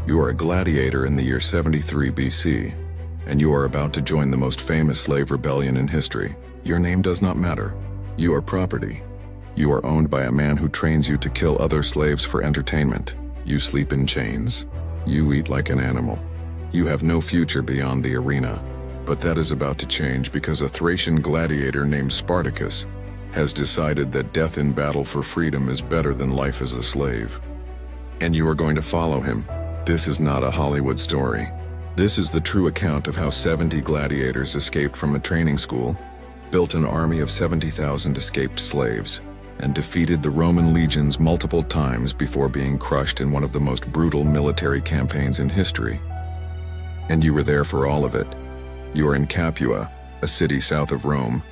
You are a gladiator in the year 73 BC, and you are about to join the most famous slave rebellion in history. Your name does not matter. You are property. You are owned by a man who trains you to kill other slaves for entertainment. You sleep in chains. You eat like an animal. You have no future beyond the arena. But that is about to change because a Thracian gladiator named Spartacus has decided that death in battle for freedom is better than life as a slave. And you are going to follow him. This is not a Hollywood story. This is the true account of how 70 gladiators escaped from a training school, built an army of 70,000 escaped slaves, and defeated the Roman legions multiple times before being crushed in one of the most brutal military campaigns in history. And you were there for all of it. You are in Capua, a city south of Rome,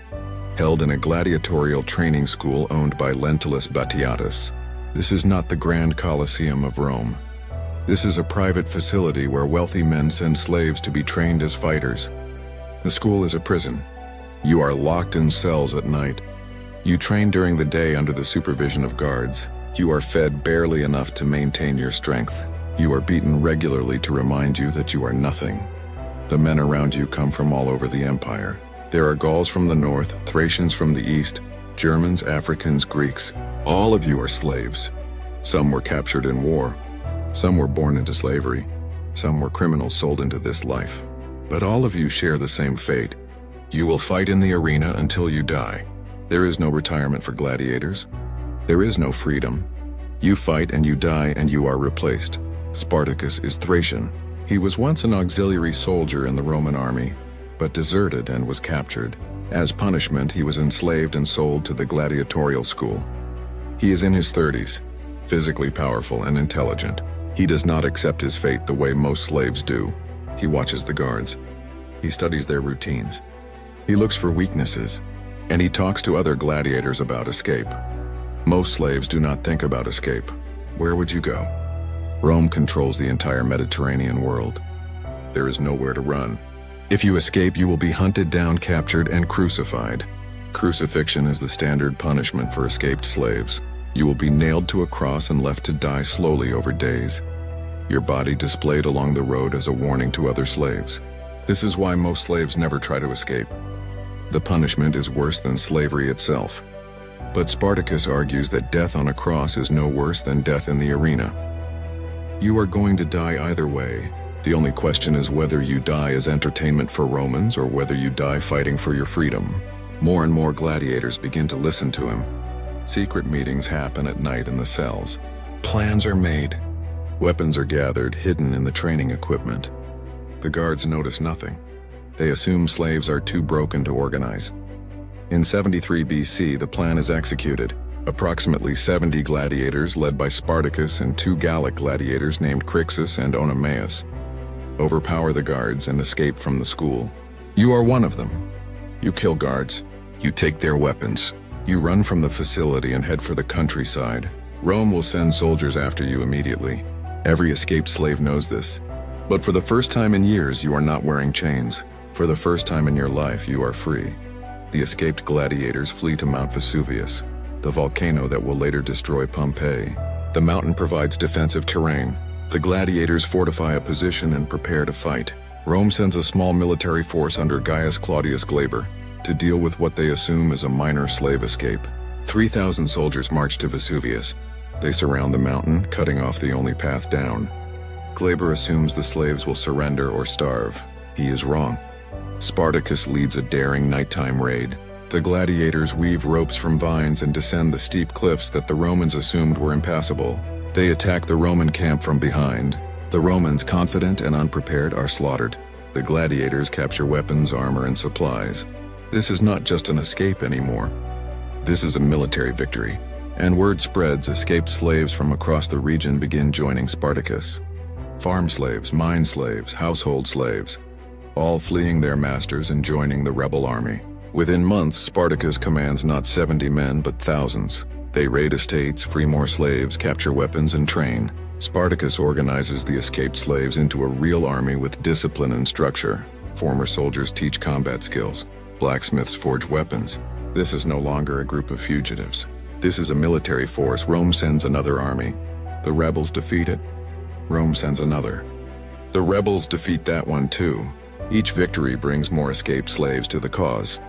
held in a gladiatorial training school owned by Lentulus Batiatus. This is not the Grand Colosseum of Rome. This is a private facility where wealthy men send slaves to be trained as fighters. The school is a prison. You are locked in cells at night. You train during the day under the supervision of guards. You are fed barely enough to maintain your strength. You are beaten regularly to remind you that you are nothing. The men around you come from all over the empire. There are Gauls from the north, Thracians from the east, Germans, Africans, Greeks. All of you are slaves. Some were captured in war. Some were born into slavery. Some were criminals sold into this life. But all of you share the same fate. You will fight in the arena until you die. There is no retirement for gladiators. There is no freedom. You fight and you die and you are replaced. Spartacus is Thracian. He was once an auxiliary soldier in the Roman army, but deserted and was captured. As punishment, he was enslaved and sold to the gladiatorial school. He is in his 30s, physically powerful and intelligent. He does not accept his fate the way most slaves do. He watches the guards. He studies their routines. He looks for weaknesses, and he talks to other gladiators about escape. Most slaves do not think about escape. Where would you go? Rome controls the entire Mediterranean world. There is nowhere to run. If you escape, you will be hunted down, captured, and crucified. Crucifixion is the standard punishment for escaped slaves. You will be nailed to a cross and left to die slowly over days. Your body displayed along the road as a warning to other slaves. This is why most slaves never try to escape. The punishment is worse than slavery itself. But Spartacus argues that death on a cross is no worse than death in the arena. You are going to die either way. The only question is whether you die as entertainment for Romans or whether you die fighting for your freedom. More and more gladiators begin to listen to him. Secret meetings happen at night in the cells. Plans are made. Weapons are gathered, hidden in the training equipment. The guards notice nothing. They assume slaves are too broken to organize. In 73 BC, the plan is executed. Approximately 70 gladiators, led by Spartacus and 2 Gallic gladiators named Crixus and Oenomaus, overpower the guards and escape from the school. You are one of them. You kill guards. You take their weapons. You run from the facility and head for the countryside. Rome will send soldiers after you immediately. Every escaped slave knows this. But for the first time in years, you are not wearing chains. For the first time in your life, you are free. The escaped gladiators flee to Mount Vesuvius, the volcano that will later destroy Pompeii. The mountain provides defensive terrain. The gladiators fortify a position and prepare to fight. Rome sends a small military force under Gaius Claudius Glaber to deal with what they assume is a minor slave escape. 3,000 soldiers march to Vesuvius. They surround the mountain, cutting off the only path down. Glaber assumes the slaves will surrender or starve. He is wrong. Spartacus leads a daring nighttime raid. The gladiators weave ropes from vines and descend the steep cliffs that the Romans assumed were impassable. They attack the Roman camp from behind. The Romans, confident and unprepared, are slaughtered. The gladiators capture weapons, armor, and supplies. This is not just an escape anymore. This is a military victory. And word spreads, escaped slaves from across the region begin joining Spartacus. Farm slaves, mine slaves, household slaves, all fleeing their masters and joining the rebel army. Within months, Spartacus commands not 70 men, but thousands. They raid estates, free more slaves, capture weapons, and train. Spartacus organizes the escaped slaves into a real army with discipline and structure. Former soldiers teach combat skills. Blacksmiths forge weapons. This is no longer a group of fugitives. This is a military force. Rome sends another army. The rebels defeat it. Rome sends another. The rebels defeat that one too. Each victory brings more escaped slaves to the cause.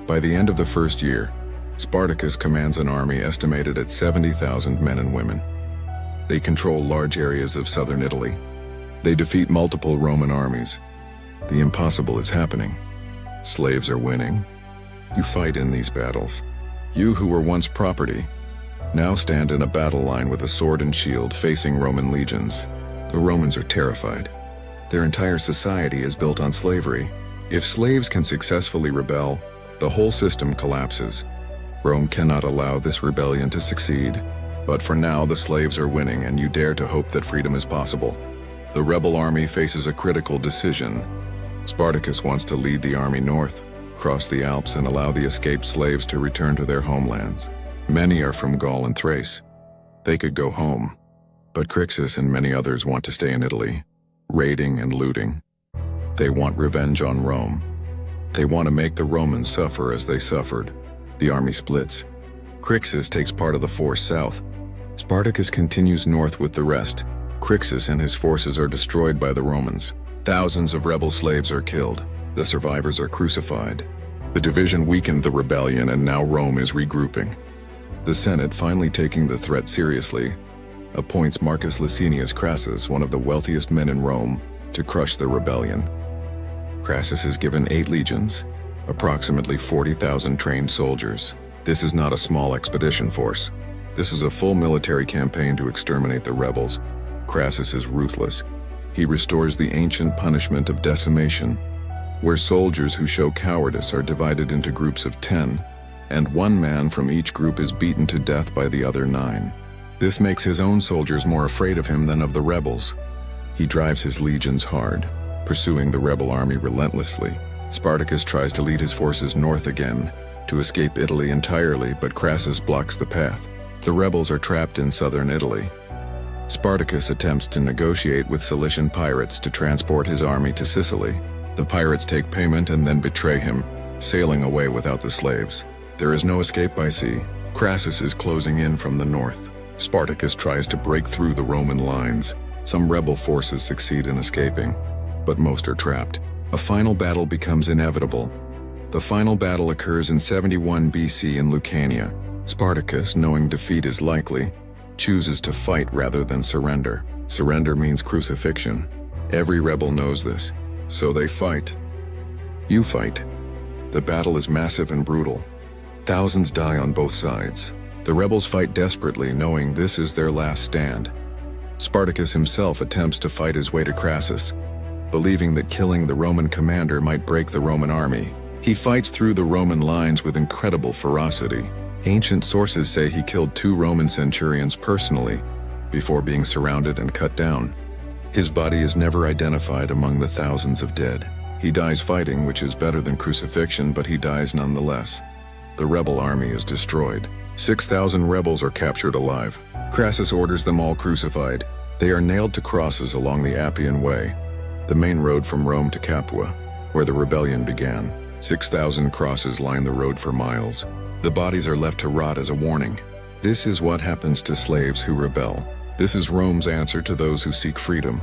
By the end of the first year, Spartacus commands an army estimated at 70,000 men and women. They control large areas of southern Italy. They defeat multiple Roman armies. The impossible is happening. Slaves are winning. You fight in these battles. You who were once property, now stand in a battle line with a sword and shield facing Roman legions. The Romans are terrified. Their entire society is built on slavery. If slaves can successfully rebel, the whole system collapses. Rome cannot allow this rebellion to succeed. But for now, the slaves are winning, and you dare to hope that freedom is possible. The rebel army faces a critical decision. Spartacus wants to lead the army north, cross the Alps, and allow the escaped slaves to return to their homelands. Many are from Gaul and Thrace. They could go home. But Crixus and many others want to stay in Italy, raiding and looting. They want revenge on Rome. They want to make the Romans suffer as they suffered. The army splits. Crixus takes part of the force south. Spartacus continues north with the rest. Crixus and his forces are destroyed by the Romans. Thousands of rebel slaves are killed. The survivors are crucified. The division weakened the rebellion, and now Rome is regrouping. The Senate, finally taking the threat seriously, appoints Marcus Licinius Crassus, one of the wealthiest men in Rome, to crush the rebellion. Crassus is given 8 legions, approximately 40,000 trained soldiers. This is not a small expedition force. This is a full military campaign to exterminate the rebels. Crassus is ruthless. He restores the ancient punishment of decimation, where soldiers who show cowardice are divided into groups of 10, and one man from each group is beaten to death by the other 9. This makes his own soldiers more afraid of him than of the rebels. He drives his legions hard, pursuing the rebel army relentlessly. Spartacus tries to lead his forces north again, to escape Italy entirely, but Crassus blocks the path. The rebels are trapped in southern Italy. Spartacus attempts to negotiate with Cilician pirates to transport his army to Sicily. The pirates take payment and then betray him, sailing away without the slaves. There is no escape by sea. Crassus is closing in from the north. Spartacus tries to break through the Roman lines. Some rebel forces succeed in escaping, but most are trapped. A final battle becomes inevitable. The final battle occurs in 71 BC in Lucania. Spartacus, knowing defeat is likely, chooses to fight rather than surrender. Surrender means crucifixion. Every rebel knows this, so they fight. You fight. The battle is massive and brutal. Thousands die on both sides. The rebels fight desperately, knowing this is their last stand. Spartacus himself attempts to fight his way to Crassus, believing that killing the Roman commander might break the Roman army. He fights through the Roman lines with incredible ferocity. Ancient sources say he killed 2 Roman centurions personally, before being surrounded and cut down. His body is never identified among the thousands of dead. He dies fighting, which is better than crucifixion, but he dies nonetheless. The rebel army is destroyed. 6,000 rebels are captured alive. Crassus orders them all crucified. They are nailed to crosses along the Appian Way, the main road from Rome to Capua, where the rebellion began. 6,000 crosses line the road for miles. The bodies are left to rot as a warning. This is what happens to slaves who rebel. This is Rome's answer to those who seek freedom.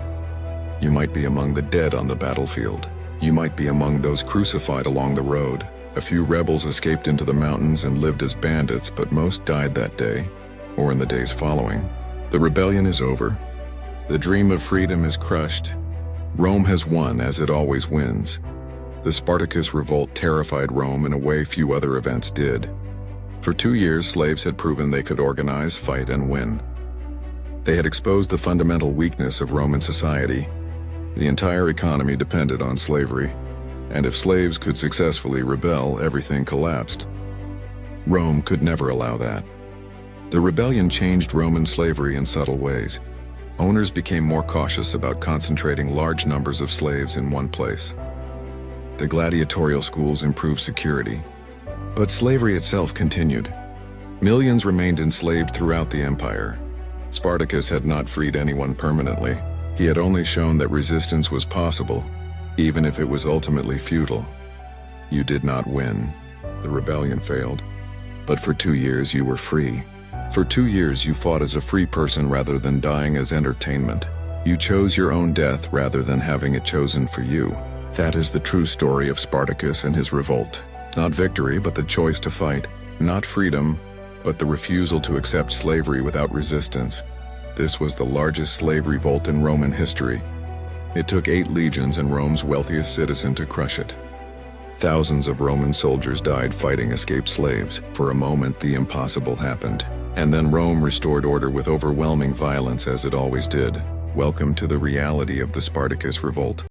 You might be among the dead on the battlefield. You might be among those crucified along the road. A few rebels escaped into the mountains and lived as bandits, but most died that day, or in the days following. The rebellion is over. The dream of freedom is crushed. Rome has won, as it always wins. The Spartacus revolt terrified Rome in a way few other events did. For 2 years, slaves had proven they could organize, fight, and win. They had exposed the fundamental weakness of Roman society. The entire economy depended on slavery, and if slaves could successfully rebel, everything collapsed. Rome could never allow that. The rebellion changed Roman slavery in subtle ways. Owners became more cautious about concentrating large numbers of slaves in one place. The gladiatorial schools improved security. But slavery itself continued. Millions remained enslaved throughout the empire. Spartacus had not freed anyone permanently. He had only shown that resistance was possible, even if it was ultimately futile. You did not win. The rebellion failed. But for 2 years you were free. For 2 years you fought as a free person rather than dying as entertainment. You chose your own death rather than having it chosen for you. That is the true story of Spartacus and his revolt. Not victory, but the choice to fight. Not freedom, but the refusal to accept slavery without resistance. This was the largest slave revolt in Roman history. It took 8 legions and Rome's wealthiest citizen to crush it. Thousands of Roman soldiers died fighting escaped slaves. For a moment, the impossible happened. And then Rome restored order with overwhelming violence, as it always did. Welcome to the reality of the Spartacus revolt.